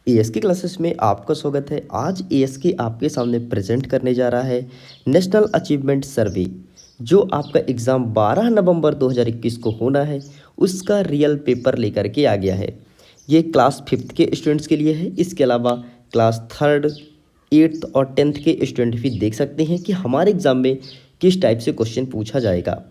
As की classes में आपका स्वागत है। आज एएस के आपके सामने प्रेजेंट करने जा रहा है नेशनल अचीवमेंट सर्वे, जो आपका एग्ज़ाम 12 नवंबर 2021 को होना है, उसका रियल पेपर लेकर के आ गया है। ये क्लास 5th के स्टूडेंट्स के लिए है। इसके अलावा क्लास 3rd, 8th और 10th के स्टूडेंट भी देख सकते हैं कि हमारे एग्ज़ाम में किस टाइप से क्वेश्चन पूछा जाएगा।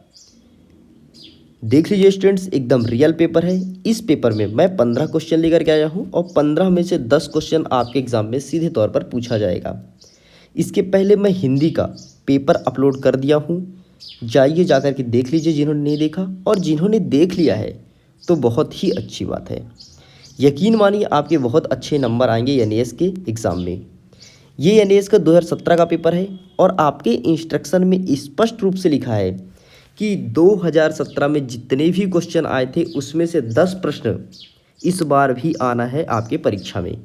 देख लीजिए स्टूडेंट्स, एकदम रियल पेपर है। इस पेपर में मैं 15 क्वेश्चन लेकर के आया हूँ और 15 में से 10 क्वेश्चन आपके एग्ज़ाम में सीधे तौर पर पूछा जाएगा। इसके पहले मैं हिंदी का पेपर अपलोड कर दिया हूँ, जाइए जाकर के देख लीजिए जिन्होंने नहीं देखा, और जिन्होंने देख लिया है तो बहुत ही अच्छी बात है। यकीन मानिए आपके बहुत अच्छे नंबर आएंगे एनएएस के एग्ज़ाम में। ये एनएएस का 2017 का पेपर है और आपके इंस्ट्रक्शन में स्पष्ट रूप से लिखा है कि 2017 में जितने भी क्वेश्चन आए थे उसमें से 10 प्रश्न इस बार भी आना है आपके परीक्षा में।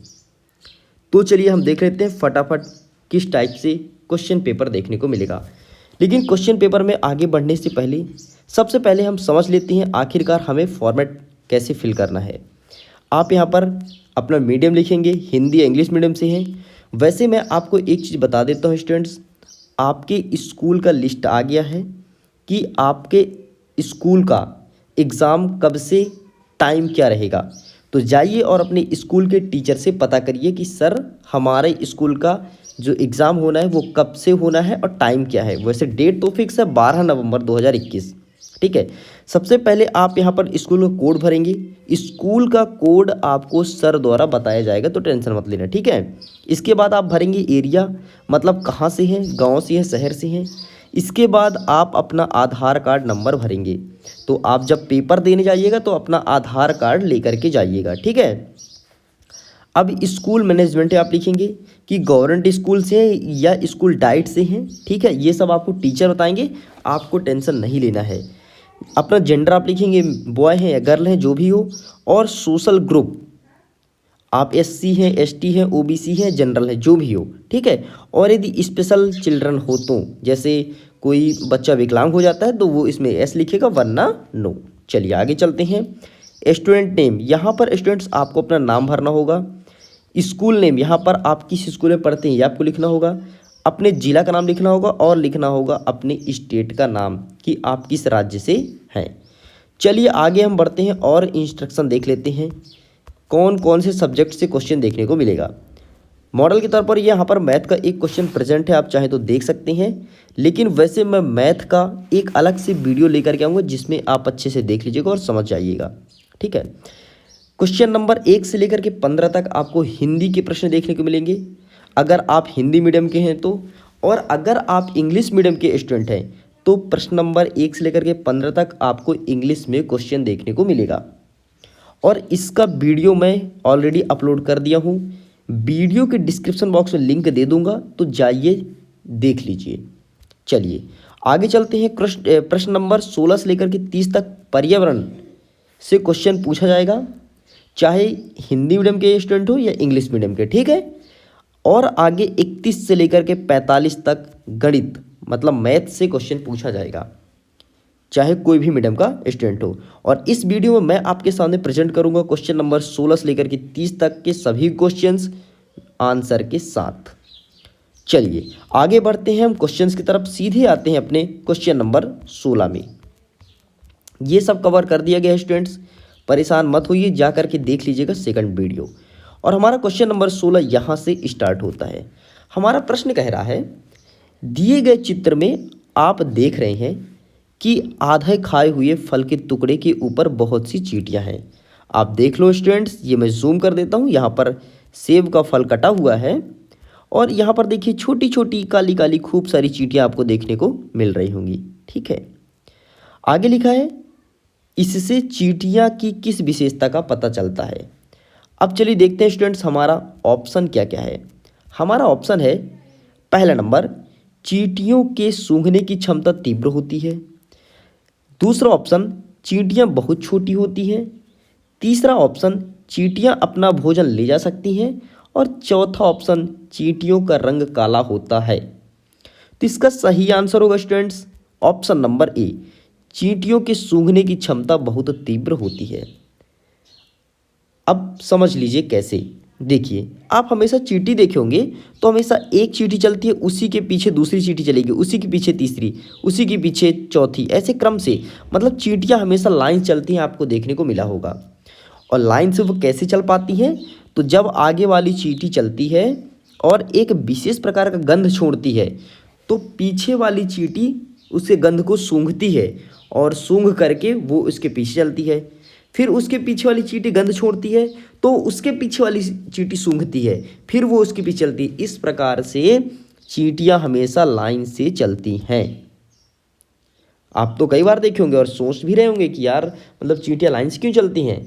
तो चलिए हम देख लेते हैं फटाफट किस टाइप से क्वेश्चन पेपर देखने को मिलेगा। लेकिन क्वेश्चन पेपर में आगे बढ़ने से पहले सबसे पहले हम समझ लेते हैं आखिरकार हमें फॉर्मेट कैसे फिल करना है। आप यहाँ पर अपना मीडियम लिखेंगे, हिंदी या इंग्लिश मीडियम से हैं। वैसे मैं आपको एक चीज़ बता देता हूँ स्टूडेंट्स, आपके स्कूल का लिस्ट आ गया है कि आपके स्कूल का एग्ज़ाम कब से, टाइम क्या रहेगा। तो जाइए और अपने स्कूल के टीचर से पता करिए कि सर हमारे स्कूल का जो एग्ज़ाम होना है वो कब से होना है और टाइम क्या है। वैसे डेट तो फिक्स है 12 नवंबर 2021, ठीक है। सबसे पहले आप यहाँ पर स्कूल का कोड भरेंगे। स्कूल का कोड आपको सर द्वारा बताया जाएगा, तो टेंशन मत लेना, ठीक है। इसके बाद आप भरेंगे एरिया, मतलब कहाँ से हैं, गांव से हैं, शहर से हैं। इसके बाद आप अपना आधार कार्ड नंबर भरेंगे। तो आप जब पेपर देने जाइएगा तो अपना आधार कार्ड लेकर के जाइएगा, ठीक है। अब स्कूल मैनेजमेंट आप लिखेंगे कि गवर्नमेंट स्कूल से हैं या स्कूल डाइट से हैं, ठीक है। ये सब आपको टीचर बताएंगे, आपको टेंशन नहीं लेना है। अपना जेंडर आप लिखेंगे, बॉय हैं या गर्ल हैं, जो भी हो। और सोशल ग्रुप आप एससी हैं, एसटी हैं, ओबीसी हैं, जनरल है, जो भी हो, ठीक है। और यदि स्पेशल चिल्ड्रन हो तो जैसे कोई बच्चा विकलांग हो जाता है तो वो इसमें एस लिखेगा, वरना नो। चलिए आगे चलते हैं। स्टूडेंट नेम, यहाँ पर स्टूडेंट्स आपको अपना नाम भरना होगा। स्कूल नेम, यहाँ पर आप किस स्कूल में पढ़ते हैं ये आपको लिखना होगा। अपने ज़िला का नाम लिखना होगा और लिखना होगा अपने स्टेट का नाम कि आप किस राज्य से हैं। चलिए आगे हम बढ़ते हैं और इंस्ट्रक्शन देख लेते हैं कौन कौन से सब्जेक्ट से क्वेश्चन देखने को मिलेगा। मॉडल के तौर पर यहाँ पर मैथ का एक क्वेश्चन प्रेजेंट है, आप चाहे तो देख सकते हैं। लेकिन वैसे मैं मैथ का एक अलग से वीडियो लेकर के आऊँगा जिसमें आप अच्छे से देख लीजिएगा और समझ जाइएगा, ठीक है। क्वेश्चन नंबर 1 से लेकर के 15 तक आपको हिंदी के प्रश्न देखने को मिलेंगे, अगर आप हिंदी मीडियम के हैं तो। और अगर आप इंग्लिश मीडियम के स्टूडेंट हैं तो प्रश्न नंबर 1 से लेकर के 15 तक आपको इंग्लिश में क्वेश्चन देखने को मिलेगा। और इसका वीडियो मैं ऑलरेडी अपलोड कर दिया हूँ, वीडियो के डिस्क्रिप्शन बॉक्स में लिंक दे दूंगा, तो जाइए देख लीजिए। चलिए आगे चलते हैं। प्रश्न नंबर 16 से लेकर के 30 तक पर्यावरण से क्वेश्चन पूछा जाएगा, चाहे हिंदी मीडियम के स्टूडेंट हो या इंग्लिश मीडियम के, ठीक है। और आगे 31 से लेकर के 45 तक गणित मतलब मैथ से क्वेश्चन पूछा जाएगा, चाहे कोई भी मीडियम का स्टूडेंट हो। और इस वीडियो में मैं आपके सामने प्रेजेंट करूंगा क्वेश्चन नंबर 16 से लेकर के 30 तक के सभी क्वेश्चंस आंसर के साथ। चलिए आगे बढ़ते हैं हम क्वेश्चंस की तरफ, सीधे आते हैं अपने क्वेश्चन नंबर 16 में। ये सब कवर कर दिया गया है स्टूडेंट्स, परेशान मत होइए, जा करके देख लीजिएगा सेकंड वीडियो। और हमारा क्वेश्चन नंबर 16 यहाँ से स्टार्ट होता है। हमारा प्रश्न कह रहा है, दिए गए चित्र में आप देख रहे हैं कि आधे खाए हुए फल के टुकड़े के ऊपर बहुत सी चींटियां हैं। आप देख लो स्टूडेंट्स, ये मैं जूम कर देता हूँ। यहाँ पर सेब का फल कटा हुआ है और यहाँ पर देखिए छोटी छोटी काली काली खूब सारी चींटियां आपको देखने को मिल रही होंगी, ठीक है। आगे लिखा है, इससे चींटियां की किस विशेषता का पता चलता है। अब चलिए देखते हैं स्टूडेंट्स हमारा ऑप्शन क्या क्या है। हमारा ऑप्शन है पहला नंबर, चींटियों के सूंघने की क्षमता तीव्र होती है। दूसरा ऑप्शन, चींटियां बहुत छोटी होती हैं। तीसरा ऑप्शन, चींटियां अपना भोजन ले जा सकती हैं। और चौथा ऑप्शन, चींटियों का रंग काला होता है। तो इसका सही आंसर होगा स्टूडेंट्स ऑप्शन नंबर ए, चींटियों के सूंघने की क्षमता बहुत तीव्र होती है। अब समझ लीजिए कैसे। देखिए, आप हमेशा चींटी देखे होंगे तो हमेशा एक चींटी चलती है, उसी के पीछे दूसरी चींटी चलेगी, उसी के पीछे तीसरी, उसी के पीछे चौथी, ऐसे क्रम से। मतलब चींटियाँ हमेशा लाइन चलती हैं, आपको देखने को मिला होगा। और लाइन से वो कैसे चल पाती हैं? तो जब आगे वाली चींटी चलती है और एक विशेष प्रकार का गंध छोड़ती है, तो पीछे वाली चींटी उसे गंध को सूंघती है और सूंघ करके वो उसके पीछे चलती है। फिर उसके पीछे वाली चींटी गंध छोड़ती है तो उसके पीछे वाली चींटी सूंघती है, फिर वो उसके पीछे चलती है। इस प्रकार से चींटियां हमेशा लाइन से चलती हैं। आप तो कई बार देखे होंगे और सोच भी रहे होंगे कि यार मतलब चींटियां लाइन से क्यों चलती हैं।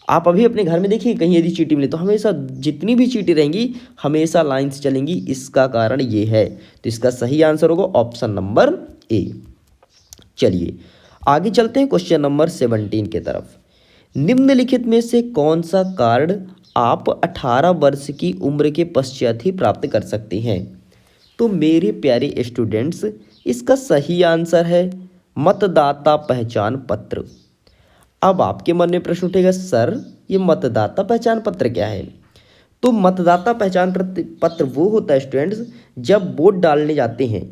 आप अभी अपने घर में देखिए, कहीं यदि चींटी मिले तो हमेशा जितनी भी चींटी रहेंगी हमेशा लाइन से चलेंगी। इसका कारण ये है। तो इसका सही आंसर होगा ऑप्शन नंबर ए। चलिए आगे चलते हैं क्वेश्चन नंबर 17 के तरफ। निम्नलिखित में से कौन सा कार्ड आप 18 वर्ष की उम्र के पश्चात ही प्राप्त कर सकते हैं? तो मेरे प्यारे स्टूडेंट्स, इसका सही आंसर है मतदाता पहचान पत्र। अब आपके मन में प्रश्न उठेगा, सर ये मतदाता पहचान पत्र क्या है? तो मतदाता पहचान पत्र वो होता है स्टूडेंट्स, जब वोट डालने जाते हैं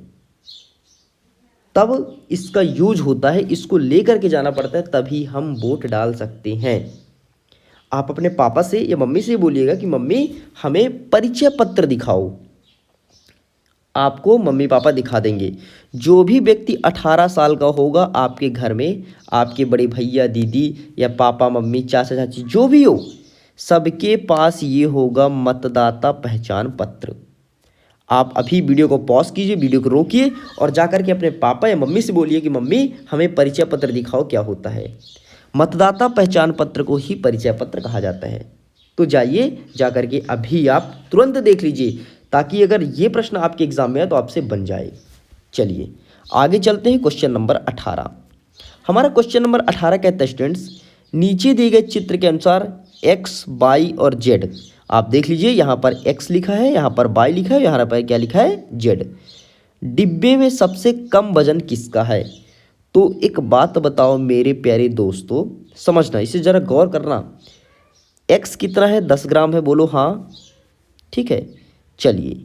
तब इसका यूज होता है, इसको लेकर के जाना पड़ता है, तभी हम वोट डाल सकते हैं। आप अपने पापा से या मम्मी से बोलिएगा कि मम्मी हमें परिचय पत्र दिखाओ, आपको मम्मी पापा दिखा देंगे। जो भी व्यक्ति 18 साल का होगा आपके घर में, आपके बड़े भैया दीदी या पापा मम्मी चाचा चाची जो भी हो, सबके पास ये होगा मतदाता पहचान पत्र। आप अभी वीडियो को पॉज कीजिए, वीडियो को रोकिए और जाकर के अपने पापा या मम्मी से बोलिए कि मम्मी हमें परिचय पत्र दिखाओ, क्या होता है। मतदाता पहचान पत्र को ही परिचय पत्र कहा जाता है। तो जाइए जाकर के अभी आप तुरंत देख लीजिए, ताकि अगर ये प्रश्न आपके एग्जाम में है तो आपसे बन जाए। चलिए आगे चलते हैं क्वेश्चन नंबर 18। हमारा क्वेश्चन नंबर 18 कहता है स्टूडेंट्स, नीचे दिए गए चित्र के अनुसार एक्स वाई और जेड, आप देख लीजिए यहाँ पर एक्स लिखा है, यहाँ पर वाई लिखा है, यहाँ पर क्या लिखा है जेड। डिब्बे में सबसे कम वजन किसका है? तो एक बात बताओ मेरे प्यारे दोस्तों, समझना, इसे ज़रा गौर करना। एक्स कितना है? 10 ग्राम है, बोलो हाँ, ठीक है। चलिए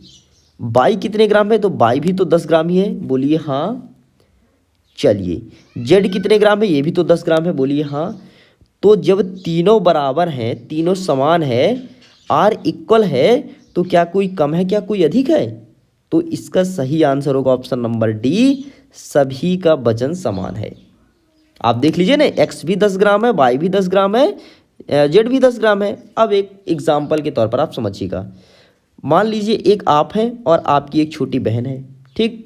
वाई कितने ग्राम है? तो वाई भी तो 10 ग्राम ही है, बोलिए हाँ। चलिए जेड कितने ग्राम है? ये भी तो 10 ग्राम है, बोलिए हाँ। तो जब तीनों बराबर हैं, तीनों समान है, आर इक्वल है, तो क्या कोई कम है, क्या कोई अधिक है? तो इसका सही आंसर होगा ऑप्शन नंबर डी, सभी का वजन समान है। आप देख लीजिए ना, एक्स भी 10 ग्राम है, वाई भी 10 ग्राम है, जेड भी 10 ग्राम है। अब एक एग्जाम्पल के तौर पर आप समझिएगा। मान लीजिए एक आप हैं और आपकी एक छोटी बहन है, ठीक।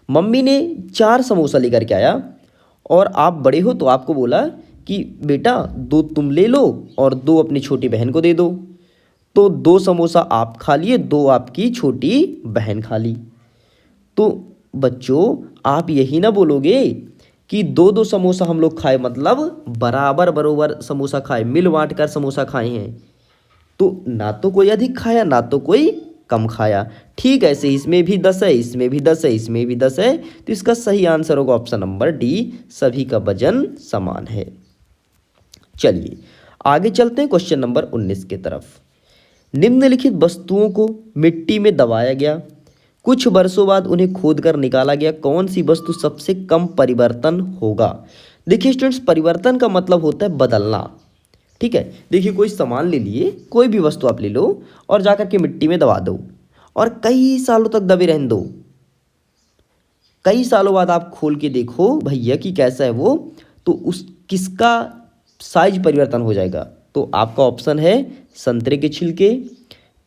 मम्मी ने 4 समोसा लेकर के आया और आप बड़े हो तो आपको बोला कि बेटा 2 तुम ले लो और 2 अपनी छोटी बहन को दे दो। तो 2 समोसा आप खा लिए, 2 आपकी छोटी बहन खा ली। तो बच्चों आप यही ना बोलोगे कि 2-2 समोसा हम लोग खाए, मतलब बराबर बरोबर समोसा खाए, मिल बांट कर समोसा खाए हैं। तो ना तो कोई अधिक खाया ना तो कोई कम खाया। ठीक ऐसे इसमें भी 10 है, इसमें भी 10 है, इसमें भी 10 है। तो इसका सही आंसर होगा ऑप्शन नंबर डी, सभी का वजन समान है। चलिए आगे चलते हैं क्वेश्चन नंबर 19 की तरफ। निम्नलिखित वस्तुओं को मिट्टी में दबाया गया, कुछ वर्षों बाद उन्हें खोद कर निकाला गया, कौन सी वस्तु सबसे कम परिवर्तन होगा? देखिए स्टूडेंट्स, परिवर्तन का मतलब होता है बदलना, ठीक है। देखिए कोई सामान ले लिए, कोई भी वस्तु आप ले लो और जाकर के मिट्टी में दबा दो और कई सालों तक दबे रहने दो। कई सालों बाद आप खोल के देखो भैया कि कैसा है वो, तो उस किसका साइज परिवर्तन हो जाएगा? तो आपका ऑप्शन है संतरे के छिलके,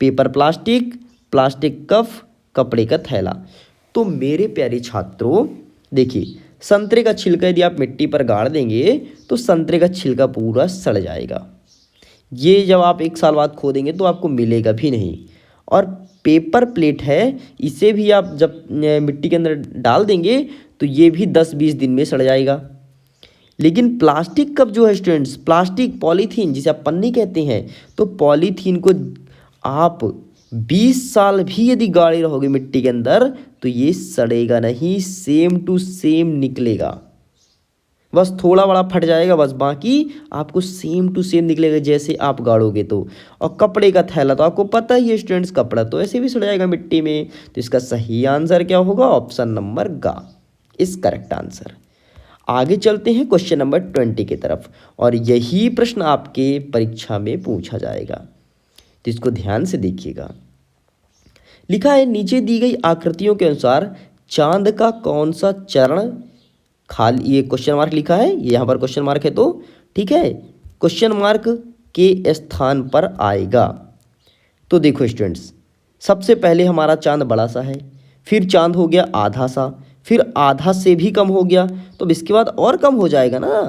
पेपर प्लास्टिक, प्लास्टिक कफ, कपड़े का थैला। तो मेरे प्यारे छात्रों देखिए, संतरे का छिलका यदि आप मिट्टी पर गाड़ देंगे तो संतरे का छिलका पूरा सड़ जाएगा। ये जब आप 1 साल बाद खोदेंगे तो आपको मिलेगा भी नहीं। और पेपर प्लेट है, इसे भी आप जब मिट्टी के अंदर डाल देंगे तो ये भी 10-20 दिन में सड़ जाएगा। लेकिन प्लास्टिक कप जो है स्टूडेंट्स, प्लास्टिक पॉलीथीन जिसे आप पन्नी कहते हैं, तो पॉलीथीन को आप 20 साल भी यदि गाड़े रहोगे मिट्टी के अंदर तो ये सड़ेगा नहीं, सेम टू सेम निकलेगा। बस थोड़ा बड़ा फट जाएगा बस, बाकी आपको सेम टू सेम निकलेगा जैसे आप गाड़ोगे तो। और कपड़े का थैला तो आपको पता ही है स्टूडेंट्स, कपड़ा तो ऐसे भी सड़ जाएगा मिट्टी में। तो इसका सही आंसर क्या होगा? ऑप्शन नंबर गा इज करेक्ट आंसर। आगे चलते हैं क्वेश्चन नंबर 20 की तरफ, और यही प्रश्न आपके परीक्षा में पूछा जाएगा, तो इसको ध्यान से देखिएगा। लिखा है नीचे दी गई आकृतियों के अनुसार चांद का कौन सा चरण खाली, ये क्वेश्चन मार्क लिखा है, ये यहाँ पर क्वेश्चन मार्क है, तो ठीक है, क्वेश्चन मार्क के स्थान पर आएगा। तो देखो स्टूडेंट्स, सबसे पहले हमारा चांद बड़ा सा है, फिर चांद हो गया आधा सा, फिर आधा से भी कम हो गया, तो अब इसके बाद और कम हो जाएगा ना।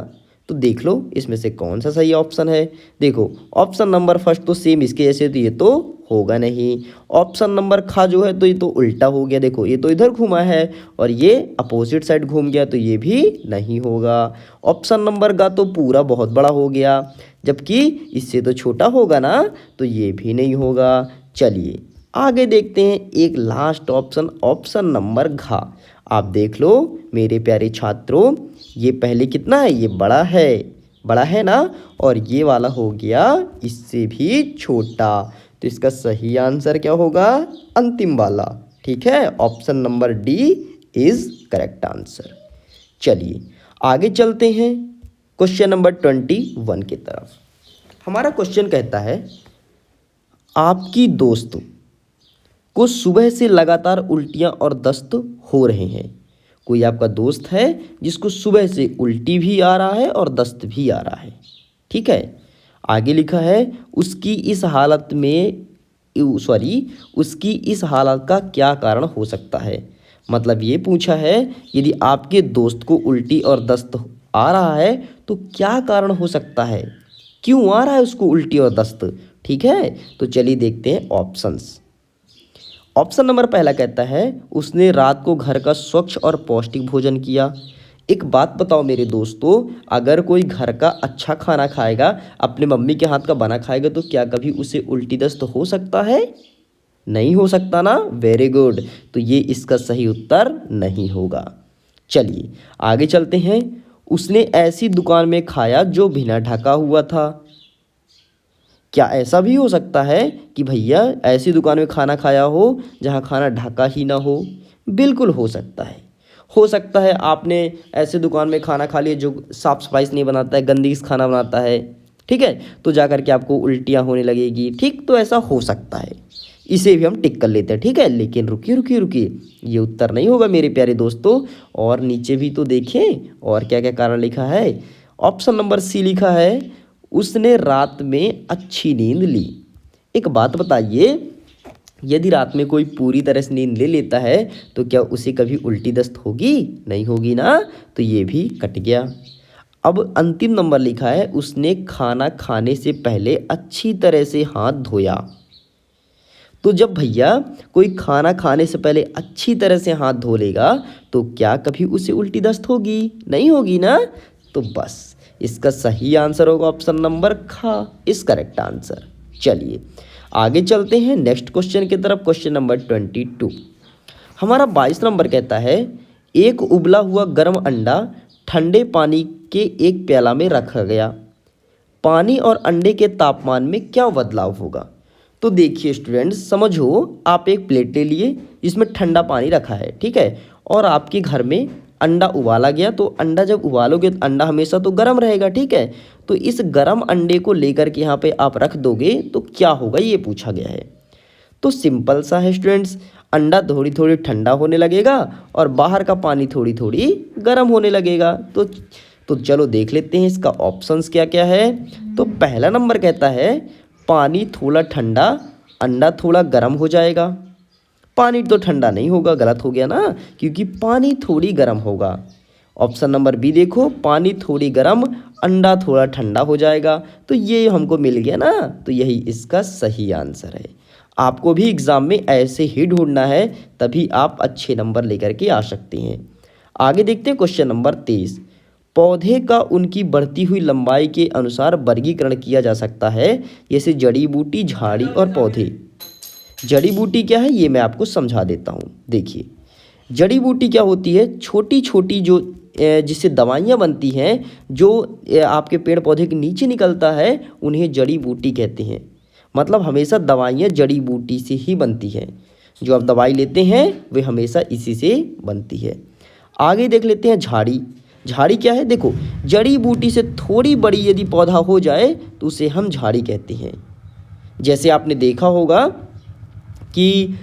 तो देख लो इसमें से कौन सा सही ऑप्शन है। देखो ऑप्शन नंबर फर्स्ट तो सेम इसके जैसे, तो ये तो होगा नहीं। ऑप्शन नंबर खा जो है तो ये तो उल्टा हो गया, देखो ये तो इधर घूमा है और ये अपोजिट साइड घूम गया, तो ये भी नहीं होगा। ऑप्शन नंबर गा तो पूरा बहुत बड़ा हो गया, जबकि इससे तो छोटा होगा ना, तो ये भी नहीं होगा। चलिए आगे देखते हैं एक लास्ट ऑप्शन, ऑप्शन नंबर घा। आप देख लो मेरे प्यारे छात्रों, ये पहले कितना है, ये बड़ा है ना, और ये वाला हो गया इससे भी छोटा। तो इसका सही आंसर क्या होगा? अंतिम वाला, ठीक है, option number D is correct answer. चलिए आगे चलते हैं क्वेश्चन नंबर 21 की तरफ। हमारा क्वेश्चन कहता है आपकी दोस्त को सुबह से लगातार उल्टियाँ और दस्त हो रहे हैं। कोई आपका दोस्त है जिसको सुबह से उल्टी भी आ रहा है और दस्त भी आ रहा है, ठीक है। आगे लिखा है उसकी इस हालत का क्या कारण हो सकता है। मतलब ये पूछा है यदि आपके दोस्त को उल्टी और दस्त आ रहा है तो क्या कारण हो सकता है, क्यों आ रहा है उसको उल्टी और दस्त, ठीक है। तो चलिए देखते हैं ऑप्शंस। ऑप्शन नंबर पहला कहता है उसने रात को घर का स्वच्छ और पौष्टिक भोजन किया। एक बात बताओ मेरे दोस्तों, अगर कोई घर का अच्छा खाना खाएगा, अपने मम्मी के हाथ का बना खाएगा, तो क्या कभी उसे उल्टी दस्त हो सकता है? नहीं हो सकता ना, वेरी गुड। तो ये इसका सही उत्तर नहीं होगा। चलिए आगे चलते हैं। उसने ऐसी दुकान में खाया जो बिना ढका हुआ था। क्या ऐसा भी हो सकता है कि भैया ऐसी दुकान में खाना खाया हो जहाँ खाना ढका ही ना हो? बिल्कुल हो सकता है। हो सकता है आपने ऐसे दुकान में खाना खा लिया जो साफ़ सफाई से नहीं बनाता है, गंदगी से खाना बनाता है, ठीक है, तो जा कर के आपको उल्टियाँ होने लगेगी, ठीक, तो ऐसा हो सकता है, इसे भी हम टिक कर लेते हैं, ठीक है। लेकिन रुकिए, ये उत्तर नहीं होगा मेरे प्यारे दोस्तों, और नीचे भी तो देखें और क्या क्या कारण लिखा है। ऑप्शन नंबर सी लिखा है उसने रात में अच्छी नींद ली। एक बात बताइए, यदि रात में कोई पूरी तरह से नींद ले लेता है तो क्या उसे कभी उल्टी दस्त होगी? नहीं होगी ना, तो ये भी कट गया। अब अंतिम नंबर लिखा है उसने खाना खाने से पहले अच्छी तरह से हाथ धोया। तो जब भैया कोई खाना खाने से पहले अच्छी तरह से हाथ धो लेगा तो क्या कभी उसे उल्टी दस्त होगी? नहीं होगी ना। तो बस इसका सही आंसर होगा ऑप्शन नंबर खा इस करेक्ट आंसर। चलिए आगे चलते हैं नेक्स्ट क्वेश्चन की तरफ, क्वेश्चन नंबर 22। हमारा 22 नंबर कहता है एक उबला हुआ गर्म अंडा ठंडे पानी के एक प्याला में रखा गया, पानी और अंडे के तापमान में क्या बदलाव होगा? तो देखिए स्टूडेंट्स, समझो आप एक प्लेट ले लिए जिसमें ठंडा पानी रखा है, ठीक है, और आपके घर में अंडा उबाला गया। तो अंडा जब उबालोगे तो अंडा हमेशा तो गर्म रहेगा, ठीक है। तो इस गर्म अंडे को लेकर के यहाँ पे आप रख दोगे तो क्या होगा, ये पूछा गया है। तो सिंपल सा है स्टूडेंट्स, अंडा थोड़ी थोड़ी ठंडा होने लगेगा और बाहर का पानी थोड़ी थोड़ी गर्म होने लगेगा। तो चलो देख लेते हैं इसका ऑप्शंस क्या क्या है। तो पहला नंबर कहता है पानी थोड़ा ठंडा, अंडा थोड़ा गर्म हो जाएगा। पानी तो ठंडा नहीं होगा, गलत हो गया ना, क्योंकि पानी थोड़ी गर्म होगा। ऑप्शन नंबर बी देखो, पानी थोड़ी गर्म, अंडा थोड़ा ठंडा हो जाएगा। तो ये हमको मिल गया ना, तो यही इसका सही आंसर है। आपको भी एग्ज़ाम में ऐसे ही ढूंढना है, तभी आप अच्छे नंबर लेकर के आ सकते हैं। आगे देखते हैं क्वेश्चन नंबर 23। पौधे का उनकी बढ़ती हुई लंबाई के अनुसार वर्गीकरण किया जा सकता है, जैसे जड़ी बूटी, झाड़ी और पौधे। जड़ी बूटी क्या है ये मैं आपको समझा देता हूँ। देखिए जड़ी बूटी क्या होती है, छोटी छोटी जो जिससे दवाइयाँ बनती हैं, जो आपके पेड़ पौधे के नीचे निकलता है, उन्हें जड़ी बूटी कहते हैं। मतलब हमेशा दवाइयाँ जड़ी बूटी से ही बनती हैं। जो आप दवाई लेते हैं वे हमेशा इसी से बनती है। आगे देख लेते हैं झाड़ी। झाड़ी क्या है? देखो, जड़ी बूटी से थोड़ी बड़ी यदि पौधा हो जाए तो उसे हम झाड़ी कहते हैं। जैसे आपने देखा होगा कि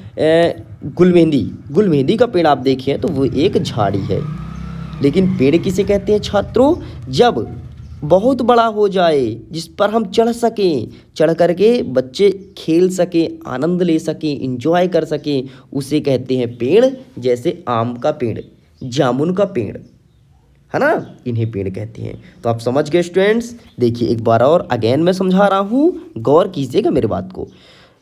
गुलमेहंदी का पेड़ आप देखें तो वो एक झाड़ी है। लेकिन पेड़ किसे कहते हैं छात्रों? जब बहुत बड़ा हो जाए, जिस पर हम चढ़ सकें, चढ़ करके बच्चे खेल सकें, आनंद ले सकें, इंजॉय कर सकें, उसे कहते हैं पेड़। जैसे आम का पेड़, जामुन का पेड़, है ना, इन्हें पेड़ कहते हैं। तो आप समझ गए स्टूडेंट्स। देखिए एक बार और अगेन मैं समझा रहा हूँ, गौर कीजिएगा मेरी बात को।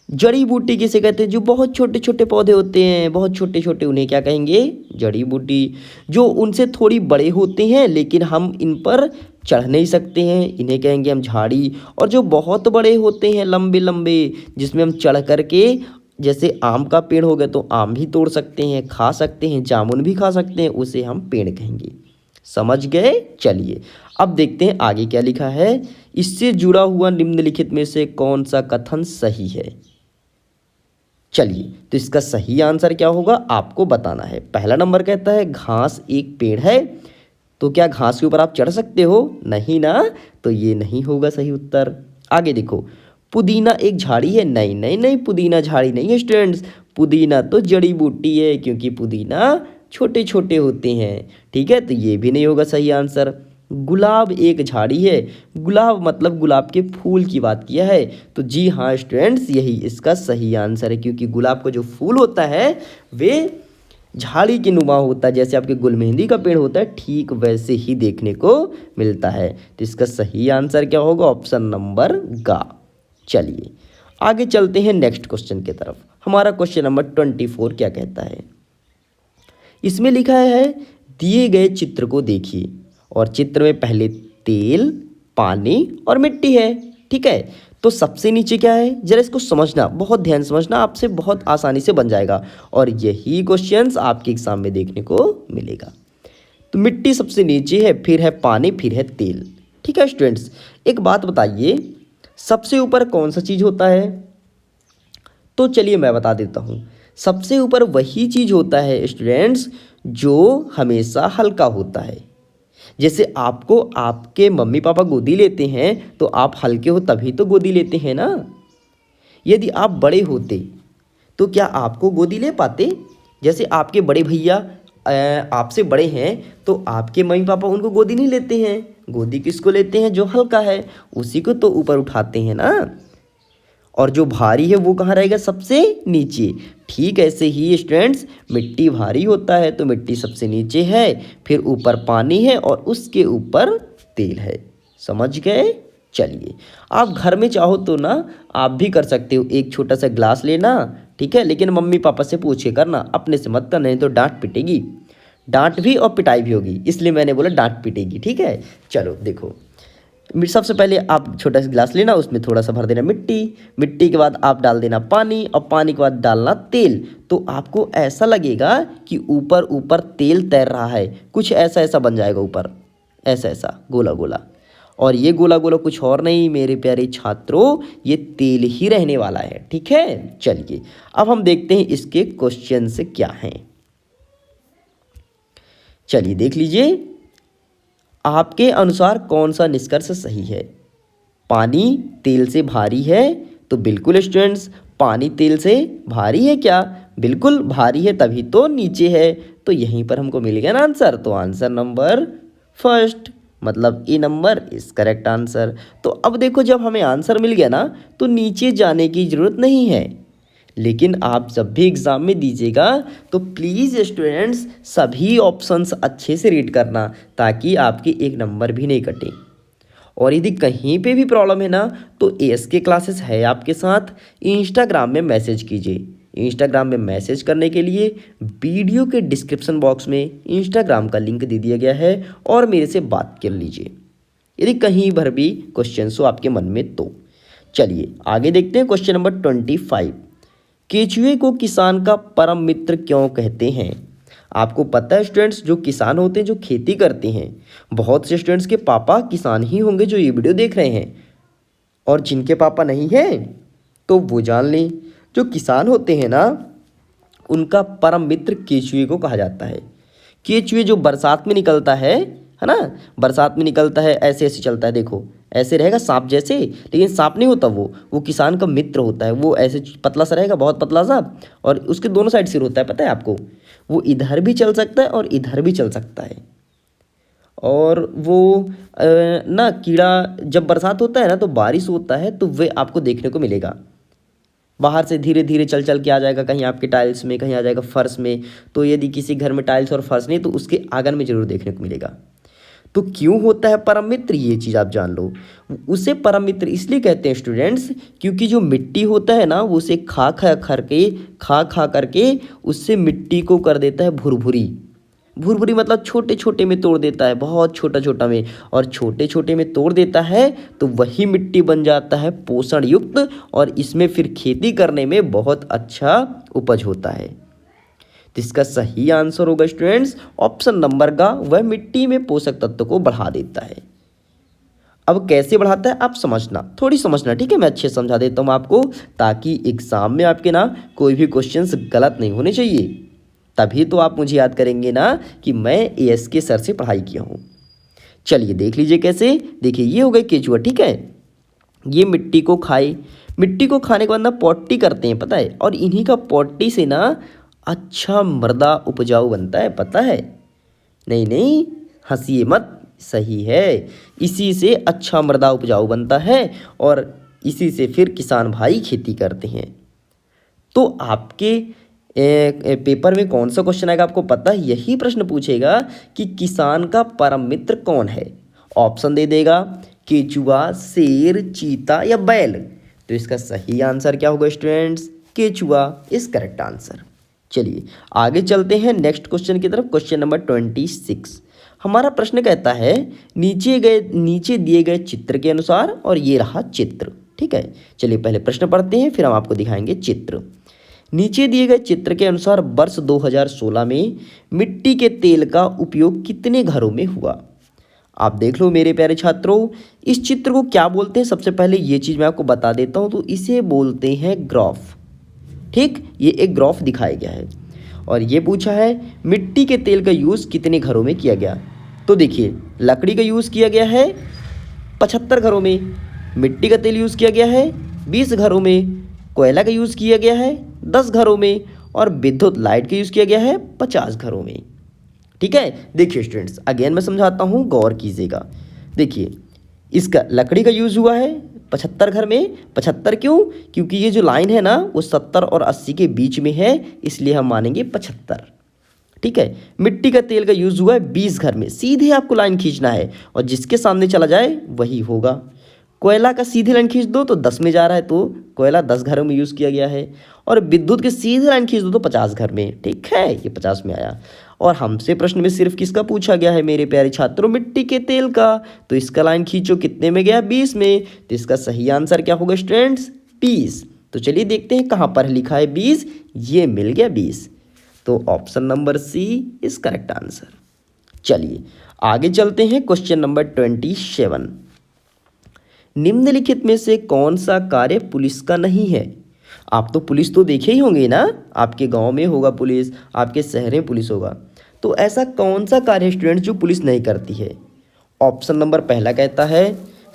जड़ी बूटी किसे कहते हैं? जो बहुत छोटे छोटे पौधे होते हैं, बहुत छोटे छोटे, उन्हें क्या कहेंगे? जड़ी बूटी। जो उनसे थोड़ी बड़े होते हैं लेकिन हम इन पर चढ़ नहीं सकते हैं, इन्हें कहेंगे हम झाड़ी। और जो बहुत बड़े होते हैं, लंबे लंबे, जिसमें हम चढ़ करके, जैसे आम का पेड़ हो गया तो आम भी तोड़ सकते हैं, खा सकते हैं, जामुन भी खा सकते हैं, उसे हम पेड़ कहेंगे। समझ गए? चलिए अब देखते हैं आगे क्या लिखा है। इससे जुड़ा हुआ निम्नलिखित में से कौन सा कथन सही है? चलिए, तो इसका सही आंसर क्या होगा आपको बताना है। पहला नंबर कहता है घास एक पेड़ है। तो क्या घास के ऊपर आप चढ़ सकते हो? नहीं ना, तो ये नहीं होगा सही उत्तर। आगे देखो, पुदीना एक झाड़ी है। नहीं नहीं नहीं, पुदीना झाड़ी नहीं है स्टूडेंट्स। पुदीना तो जड़ी बूटी है, क्योंकि पुदीना छोटे छोटे होते हैं। ठीक है, तो ये भी नहीं होगा सही आंसर। गुलाब एक झाड़ी है। गुलाब मतलब गुलाब के फूल की बात किया है। तो जी हाँ स्टूडेंट्स, यही इसका सही आंसर है, क्योंकि गुलाब का जो फूल होता है वे झाड़ी के नुमा होता है। जैसे आपके गुलमेहंदी का पेड़ होता है, ठीक वैसे ही देखने को मिलता है। तो इसका सही आंसर क्या होगा? ऑप्शन नंबर गा। चलिए आगे चलते हैं नेक्स्ट क्वेश्चन की तरफ। हमारा क्वेश्चन नंबर 24 क्या कहता है? इसमें लिखा है दिए गए चित्र को देखिए, और चित्र में पहले तेल, पानी और मिट्टी है। ठीक है, तो सबसे नीचे क्या है? जरा इसको समझना, बहुत ध्यान से समझना, आपसे बहुत आसानी से बन जाएगा, और यही क्वेश्चंस आपके एग्जाम में देखने को मिलेगा। तो मिट्टी सबसे नीचे है, फिर है पानी, फिर है तेल। ठीक है स्टूडेंट्स, एक बात बताइए, सबसे ऊपर कौन सा चीज़ होता है? तो चलिए मैं बता देता हूँ। सबसे ऊपर वही चीज़ होता है स्टूडेंट्स जो हमेशा हल्का होता है। जैसे आपको आपके मम्मी पापा गोदी लेते हैं तो आप हल्के हो तभी तो गोदी लेते हैं ना। यदि आप बड़े होते तो क्या आपको गोदी ले पाते? जैसे आपके बड़े भैया आपसे बड़े हैं तो आपके मम्मी पापा उनको गोदी नहीं लेते हैं। गोदी किसको लेते हैं? जो हल्का है, उसी को तो ऊपर उठाते हैं ना। और जो भारी है वो कहाँ रहेगा? सबसे नीचे। ठीक ऐसे ही स्टूडेंट्स, मिट्टी भारी होता है तो मिट्टी सबसे नीचे है, फिर ऊपर पानी है और उसके ऊपर तेल है। समझ गए? चलिए, आप घर में चाहो तो ना आप भी कर सकते हो। एक छोटा सा ग्लास लेना, ठीक है, लेकिन मम्मी पापा से पूछ के करना, अपने से मत करना, नहीं तो डांट पिटेगी। डांट भी और पिटाई भी होगी, इसलिए मैंने बोला डांट पिटेगी। ठीक है, चलो देखो, सबसे पहले आप छोटा सा गिलास लेना, उसमें थोड़ा सा भर देना मिट्टी, मिट्टी के बाद आप डाल देना पानी, और पानी के बाद डालना तेल। तो आपको ऐसा लगेगा कि ऊपर ऊपर तेल तैर रहा है, कुछ ऐसा ऐसा बन जाएगा ऊपर, ऐसा ऐसा गोला गोला। और ये गोला गोला कुछ और नहीं मेरे प्यारे छात्रों, ये तेल ही रहने वाला है। ठीक है, चलिए अब हम देखते हैं इसके क्वेश्चन से क्या हैं। चलिए देख लीजिए, आपके अनुसार कौन सा निष्कर्ष सही है? पानी तेल से भारी है, तो बिल्कुल स्टूडेंट्स पानी तेल से भारी है क्या? बिल्कुल भारी है, तभी तो नीचे है। तो यहीं पर हमको मिल गया ना आंसर। तो आंसर नंबर फर्स्ट, मतलब ए नंबर इज करेक्ट आंसर। तो अब देखो, जब हमें आंसर मिल गया ना तो नीचे जाने की ज़रूरत नहीं है। लेकिन आप जब भी एग्ज़ाम में दीजिएगा तो प्लीज़ स्टूडेंट्स सभी ऑप्शंस अच्छे से रीड करना, ताकि आपके एक नंबर भी नहीं कटे। और यदि कहीं पे भी प्रॉब्लम है ना तो ASK क्लासेस है आपके साथ, इंस्टाग्राम में मैसेज कीजिए। इंस्टाग्राम में मैसेज करने के लिए वीडियो के डिस्क्रिप्शन बॉक्स में इंस्टाग्राम का लिंक दे दिया गया है, और मेरे से बात कर लीजिए यदि कहीं भर भी क्वेश्चन हो आपके मन में तो। चलिए आगे देखते हैं क्वेश्चन नंबर 25। केचुए को किसान का परम मित्र क्यों कहते हैं? आपको पता है स्टूडेंट्स, जो किसान होते हैं, जो खेती करते हैं, बहुत से स्टूडेंट्स के पापा किसान ही होंगे जो ये वीडियो देख रहे हैं, और जिनके पापा नहीं हैं तो वो जान लें, जो किसान होते हैं ना, उनका परम मित्र केचुए को कहा जाता है। केचुए जो बरसात में निकलता है ना, बरसात में निकलता है, ऐसे ऐसे चलता है, देखो ऐसे रहेगा सांप जैसे, लेकिन सांप नहीं होता वो किसान का मित्र होता है। वो ऐसे पतला सा रहेगा, बहुत पतला सा, और उसके दोनों साइड सिर होता है, पता है आपको। वो इधर भी चल सकता है और इधर भी चल सकता है। और वो ना कीड़ा, जब बरसात होता है ना तो बारिश होता है, तो वे आपको देखने को मिलेगा। बाहर से धीरे धीरे चल चल के आ जाएगा, कहीं आपके टाइल्स में, कहीं आ जाएगा फर्श में। तो यदि किसी घर में टाइल्स और फर्श नहीं तो उसके आंगन में जरूर देखने को मिलेगा। तो क्यों होता है परम मित्र, ये चीज़ आप जान लो। उसे परम मित्र इसलिए कहते हैं स्टूडेंट्स, क्योंकि जो मिट्टी होता है ना, वो उसे खा खा करके उससे मिट्टी को कर देता है भुरभुरी। भुरभुरी मतलब छोटे छोटे में तोड़ देता है, बहुत छोटा छोटा में, और छोटे छोटे में तोड़ देता है तो वही मिट्टी बन जाता है पोषण युक्त, और इसमें फिर खेती करने में बहुत अच्छा उपज होता है। तो इसका सही आंसर होगा स्टूडेंट्स ऑप्शन नंबर का, वह मिट्टी में पोषक तत्व को बढ़ा देता है। अब कैसे बढ़ाता है आप समझना, थोड़ी समझना, ठीक है। मैं अच्छे समझा देता हूँ आपको, ताकि एग्जाम में आपके ना कोई भी क्वेश्चंस गलत नहीं होने चाहिए। तभी तो आप मुझे याद करेंगे ना कि मैं ASK सर से पढ़ाई किया हूँ। चलिए देख लीजिए कैसे। देखिए ये हो गए केचुआ, ठीक है। ये मिट्टी को खाए, मिट्टी को खाने के बाद ना पॉटी करते हैं, पता है। और इन्हीं का पॉटी से ना अच्छा मृदा उपजाऊ बनता है, पता है। नहीं हंसिए मत, सही है। इसी से अच्छा मृदा उपजाऊ बनता है, और इसी से फिर किसान भाई खेती करते हैं। तो आपके पेपर में कौन सा क्वेश्चन आएगा आपको पता है, यही प्रश्न पूछेगा कि किसान का परम मित्र कौन है। ऑप्शन दे देगा, केचुआ, शेर, चीता या बैल। तो इसका सही आंसर क्या होगा स्टूडेंट्स, केचुआ इज करेक्ट आंसर। चलिए आगे चलते हैं नेक्स्ट क्वेश्चन की तरफ। क्वेश्चन नंबर 26 हमारा प्रश्न कहता है, नीचे दिए गए चित्र के अनुसार, और ये रहा चित्र, ठीक है। चलिए पहले प्रश्न पढ़ते हैं, फिर हम आपको दिखाएंगे चित्र। नीचे दिए गए चित्र के अनुसार वर्ष 2016 में मिट्टी के तेल का उपयोग कितने घरों में हुआ। आप देख लो मेरे प्यारे छात्रों, इस चित्र को क्या बोलते हैं, सबसे पहले ये चीज़ मैं आपको बता देता हूँ। तो इसे बोलते हैं ग्राफ, ठीक। ये एक ग्राफ दिखाया गया है, और ये पूछा है मिट्टी के तेल का यूज़ कितने घरों में किया गया। तो देखिए लकड़ी का यूज़ किया गया है 75 घरों में, मिट्टी का तेल यूज़ किया गया है 20 घरों में, कोयला का यूज़ किया गया है 10 घरों में, और विद्युत लाइट का यूज़ किया गया है 50 घरों में, ठीक है। देखिए स्टूडेंट्स अगेन मैं समझाता हूँ, गौर कीजिएगा। देखिए इसका लकड़ी का यूज़ हुआ है 75 घर में। 75 क्यों, क्योंकि ये जो लाइन है ना वो 70 और 80 के बीच में है, इसलिए हम मानेंगे 75, ठीक है। मिट्टी का तेल का यूज़ हुआ है 20 घर में, सीधे आपको लाइन खींचना है, और जिसके सामने चला जाए वही होगा। कोयला का सीधे लाइन खींच दो तो 10 में जा रहा है, तो कोयला 10 घरों में यूज़ किया गया है। और विद्युत के सीधे लाइन खींच दो तो 50 घर में, ठीक है, ये 50 में आया। और हमसे प्रश्न में सिर्फ किसका पूछा गया है मेरे प्यारे छात्रों, मिट्टी के तेल का। तो इसका लाइन खींचो, कितने में गया 20 में। तो इसका सही आंसर क्या होगा स्टूडेंट्स, 20। तो चलिए देखते हैं कहाँ पर लिखा है 20, ये मिल गया 20। तो option number C is correct answer. चलिए आगे चलते हैं क्वेश्चन नंबर 27। निम्नलिखित में से कौन सा कार्य पुलिस का नहीं है। आप तो पुलिस तो देखे ही होंगे ना, आपके गांव में होगा पुलिस, आपके शहर में पुलिस होगा। तो ऐसा कौन सा कार्य स्टूडेंट जो पुलिस नहीं करती है। ऑप्शन नंबर पहला कहता है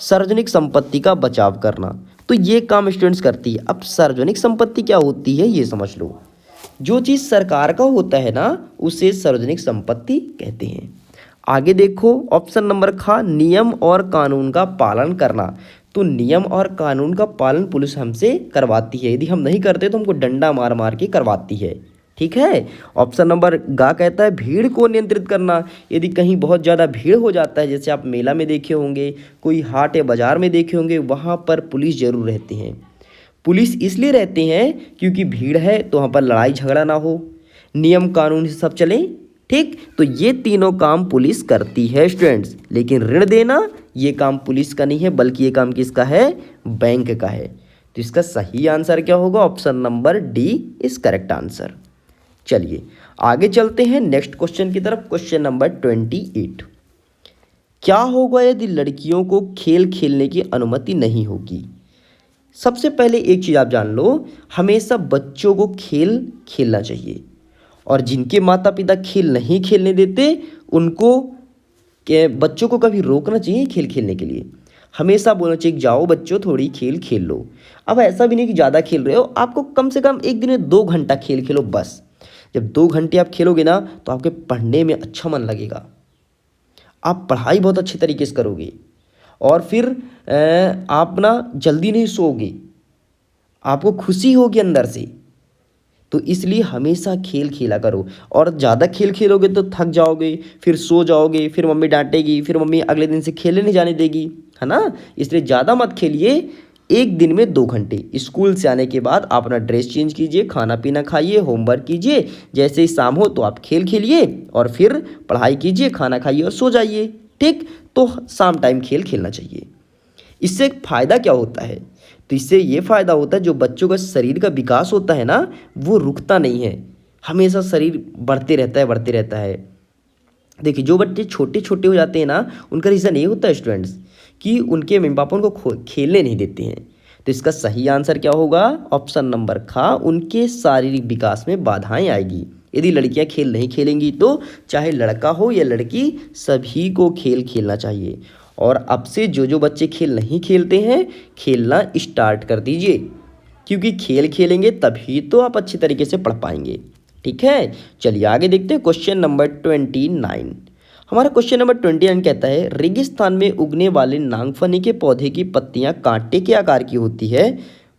सार्वजनिक संपत्ति का बचाव करना। तो ये काम स्टूडेंट्स करती है। अब सार्वजनिक संपत्ति क्या होती है ये समझ लो। जो चीज़ सरकार का होता है ना उसे सार्वजनिक संपत्ति कहते हैं। आगे देखो ऑप्शन नंबर खा नियम और कानून का पालन करना। तो नियम और कानून का पालन पुलिस हमसे करवाती है, यदि हम नहीं करते तो हमको डंडा मार मार के करवाती है, ठीक है। ऑप्शन नंबर गा कहता है भीड़ को नियंत्रित करना। यदि कहीं बहुत ज़्यादा भीड़ हो जाता है, जैसे आप मेला में देखे होंगे, कोई हाट या बाज़ार में देखे होंगे, वहाँ पर पुलिस जरूर रहती हैं। पुलिस इसलिए रहते हैं क्योंकि भीड़ है तो वहाँ पर लड़ाई झगड़ा ना हो, नियम कानून से सब चले, ठीक। तो ये तीनों काम पुलिस करती है स्टूडेंट्स। लेकिन ऋण देना ये काम पुलिस का नहीं है, बल्कि ये काम किसका है, बैंक का है। तो इसका सही आंसर क्या होगा, option number D is correct answer. चलिए आगे चलते हैं नेक्स्ट क्वेश्चन की तरफ। क्वेश्चन नंबर 28, क्या होगा यदि लड़कियों को खेल खेलने की अनुमति नहीं होगी? सबसे पहले एक चीज़ आप जान लो, हमेशा बच्चों को खेल खेलना चाहिए, और जिनके माता पिता खेल नहीं खेलने देते उनको बच्चों को कभी रोकना चाहिए खेल खेलने के लिए। हमेशा बोलना चाहिए कि जाओ बच्चों थोड़ी खेल खेल लो। अब ऐसा भी नहीं कि ज़्यादा खेल रहे हो, आपको कम से कम एक दिन में 2 घंटा खेल खेलो बस। जब 2 घंटे आप खेलोगे ना तो आपके पढ़ने में अच्छा मन लगेगा, आप पढ़ाई बहुत अच्छे तरीके से करोगे, और फिर आप ना जल्दी नहीं सोओगे, आपको खुशी होगी अंदर से। तो इसलिए हमेशा खेल खेला करो, और ज़्यादा खेल खेलोगे तो थक जाओगे, फिर सो जाओगे, फिर मम्मी डांटेगी, फिर मम्मी अगले दिन से खेलने नहीं जाने देगी, है ना। इसलिए ज़्यादा मत खेलिए, एक दिन में 2 घंटे। स्कूल से आने के बाद आप अपना ड्रेस चेंज कीजिए, खाना पीना खाइए, होमवर्क कीजिए, जैसे ही शाम हो तो आप खेल खेलिए, और फिर पढ़ाई कीजिए, खाना खाइए और सो जाइए। ठीक, तो शाम टाइम खेल खेलना चाहिए। इससे फ़ायदा क्या होता है? तो इससे ये फ़ायदा होता है, जो बच्चों का शरीर का विकास होता है ना, वो रुकता नहीं है, हमेशा शरीर बढ़ते रहता है, बढ़ते रहता है। देखिए जो बच्चे छोटे छोटे हो जाते हैं ना, उनका रीज़न ये होता है स्टूडेंट्स कि उनके मम्मी पापा उनको खेलने नहीं देते हैं। तो इसका सही आंसर क्या होगा? ऑप्शन नंबर खा, उनके शारीरिक विकास में बाधाएं आएगी। यदि लड़कियां खेल नहीं खेलेंगी तो चाहे लड़का हो या लड़की, सभी को खेल खेलना चाहिए। और अब से जो जो बच्चे खेल नहीं खेलते हैं, खेलना स्टार्ट कर दीजिए, क्योंकि खेल खेलेंगे तभी तो आप अच्छी तरीके से पढ़ पाएंगे। ठीक है, चलिए आगे देखते हैं। क्वेश्चन नंबर 29, हमारा क्वेश्चन नंबर 29 कहता है, रेगिस्तान में उगने वाले नागफनी के पौधे की पत्तियां कांटे के आकार की होती है।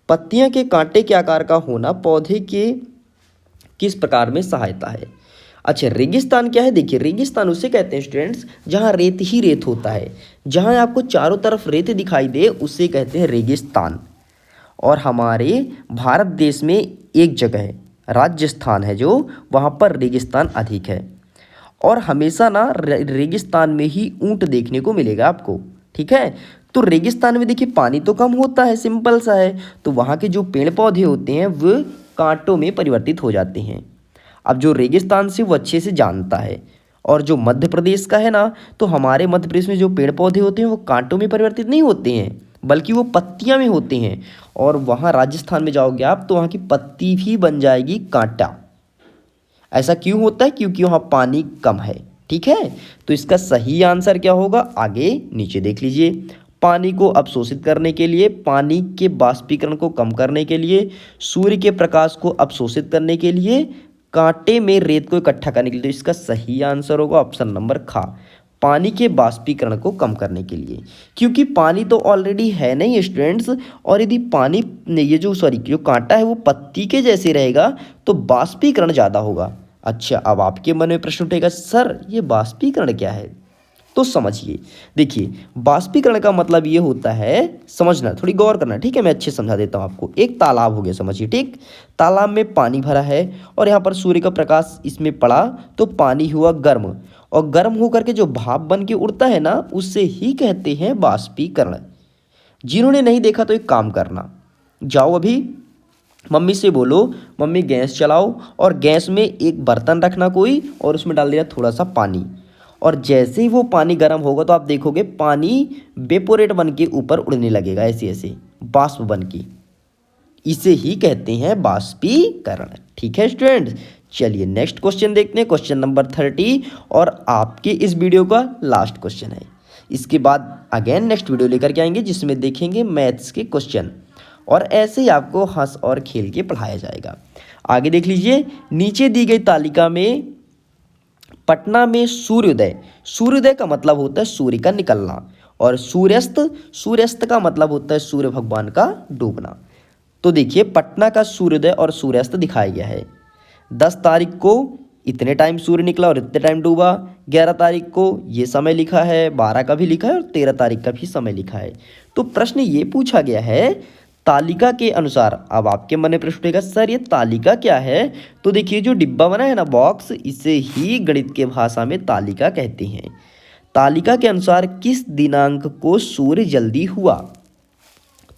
पत्तियां के कांटे के आकार का होना पौधे के किस प्रकार में सहायता है? अच्छा, रेगिस्तान क्या है? देखिए रेगिस्तान उसे कहते हैं स्टूडेंट्स जहाँ रेत ही रेत होता है, जहाँ आपको चारों तरफ रेत दिखाई दे उसे कहते हैं रेगिस्तान। और हमारे भारत देश में एक जगह है, राजस्थान है, जो वहाँ पर रेगिस्तान अधिक है। और हमेशा ना रेगिस्तान में ही ऊंट देखने को मिलेगा आपको। ठीक है, तो रेगिस्तान में देखिए पानी तो कम होता है, सिंपल सा है, तो वहाँ के जो पेड़ पौधे होते हैं वो कांटों में परिवर्तित हो जाते हैं। अब जो रेगिस्तान से वो अच्छे से जानता है, और जो मध्य प्रदेश का है ना, तो हमारे मध्य प्रदेश में जो पेड़ पौधे होते हैं वो कांटों में परिवर्तित नहीं होते हैं, बल्कि वो पत्तियां में होते हैं। और वहाँ राजस्थान में जाओगे आप तो वहाँ की पत्ती भी बन जाएगी कांटा। ऐसा क्यों होता है? क्योंकि वहाँ पानी कम है। ठीक है, तो इसका सही आंसर क्या होगा? आगे नीचे देख लीजिए। पानी को अवशोषित करने के लिए, पानी के बाष्पीकरण को कम करने के लिए, सूर्य के प्रकाश को अवशोषित करने के लिए, कांटे में रेत को इकट्ठा करने के लिए। तो इसका सही आंसर होगा ऑप्शन नंबर खा, पानी के बाष्पीकरण को कम करने के लिए। क्योंकि पानी तो ऑलरेडी है नहीं स्टूडेंट्स, और यदि पानी ये जो कांटा है वो पत्ती के जैसे रहेगा तो बाष्पीकरण ज़्यादा होगा। अच्छा, अब आपके मन में प्रश्न उठेगा, सर ये बाष्पीकरण क्या है? तो समझिए, देखिए बाष्पीकरण का मतलब ये होता है, समझना, थोड़ी गौर करना। ठीक है, मैं अच्छे समझा देता हूँ आपको। एक तालाब हो गया, समझिए। ठीक, तालाब में पानी भरा है और यहाँ पर सूर्य का प्रकाश इसमें पड़ा तो पानी हुआ गर्म, और गर्म होकर के जो भाप बन के उड़ता है ना, उससे ही कहते हैं बाष्पीकरण। जिन्होंने नहीं देखा तो एक काम करना, जाओ अभी मम्मी से बोलो, मम्मी गैस चलाओ, और गैस में एक बर्तन रखना कोई, और उसमें डाल देना थोड़ा सा पानी, और जैसे ही वो पानी गर्म होगा तो आप देखोगे पानी वेपोरेट बन के ऊपर उड़ने लगेगा, ऐसे ऐसे बाष्प बन के। इसे ही कहते हैं बाष्पीकरण। ठीक है स्टूडेंट्स, चलिए नेक्स्ट क्वेश्चन देखते हैं, क्वेश्चन नंबर 30, और आपके इस वीडियो का लास्ट क्वेश्चन है। इसके बाद अगेन नेक्स्ट वीडियो लेकर के आएंगे जिसमें देखेंगे मैथ्स के क्वेश्चन, और ऐसे ही आपको हंस और खेल के पढ़ाया जाएगा। आगे देख लीजिए, नीचे दी गई तालिका में पटना में सूर्योदय, सूर्योदय का मतलब होता है सूर्य का निकलना, और सूर्यास्त, सूर्यास्त का मतलब होता है सूर्य भगवान का डूबना। तो देखिए पटना का सूर्योदय और सूर्यास्त दिखाया गया है। 10 तारीख को इतने टाइम सूर्य निकला और इतने टाइम डूबा, 11 तारीख को ये समय लिखा है, 12 का भी लिखा है और 13 तारीख का भी समय लिखा है। तो प्रश्न ये पूछा गया है तालिका के अनुसार। अब आपके मन में प्रश्न उठेगा, सर ये तालिका क्या है? तो देखिए जो डिब्बा बना है ना, बॉक्स, इसे ही गणित के भाषा में तालिका कहते हैं। तालिका के अनुसार किस दिनांक को सूर्य जल्दी हुआ?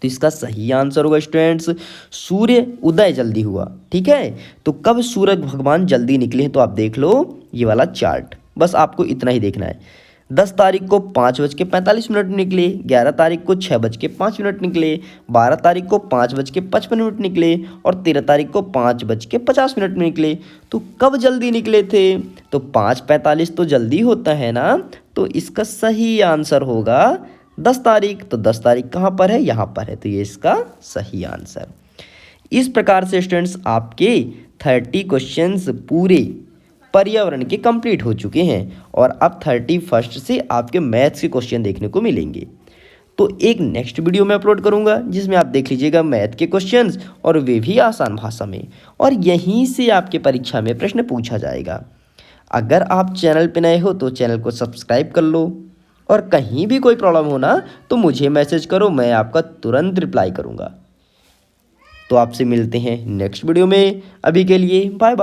तो इसका सही आंसर होगा स्टूडेंट्स सूर्य उदय जल्दी हुआ। ठीक है, तो कब सूरज भगवान जल्दी निकले हैं तो आप देख लो ये वाला चार्ट, बस आपको इतना ही देखना है। 10 तारीख को 5:45 निकले, 11 तारीख को 6:05 निकले, 12 तारीख को 5:55 निकले और 13 तारीख को 5:50 में निकले। तो कब जल्दी निकले थे? तो 5:45 तो जल्दी होता है ना, तो इसका सही आंसर होगा 10 तारीख। तो 10 तारीख कहाँ पर है? यहाँ पर है, तो ये इसका सही आंसर। इस प्रकार से स्टूडेंट्स आपके 30 क्वेश्चंस पूरे पर्यावरण के कंप्लीट हो चुके हैं और अब 31 से आपके मैथ्स के क्वेश्चन देखने को मिलेंगे। तो एक नेक्स्ट वीडियो में अपलोड करूंगा जिसमें आप देख लीजिएगा मैथ के क्वेश्चंस और वे भी आसान भाषा में, और यहीं से आपके परीक्षा में प्रश्न पूछा जाएगा। अगर आप चैनल पर नए हो तो चैनल को सब्सक्राइब कर लो, और कहीं भी कोई प्रॉब्लम हो ना तो मुझे मैसेज करो, मैं आपका तुरंत रिप्लाई करूंगा। तो आपसे मिलते हैं नेक्स्ट वीडियो में, अभी के लिए बाय बाय।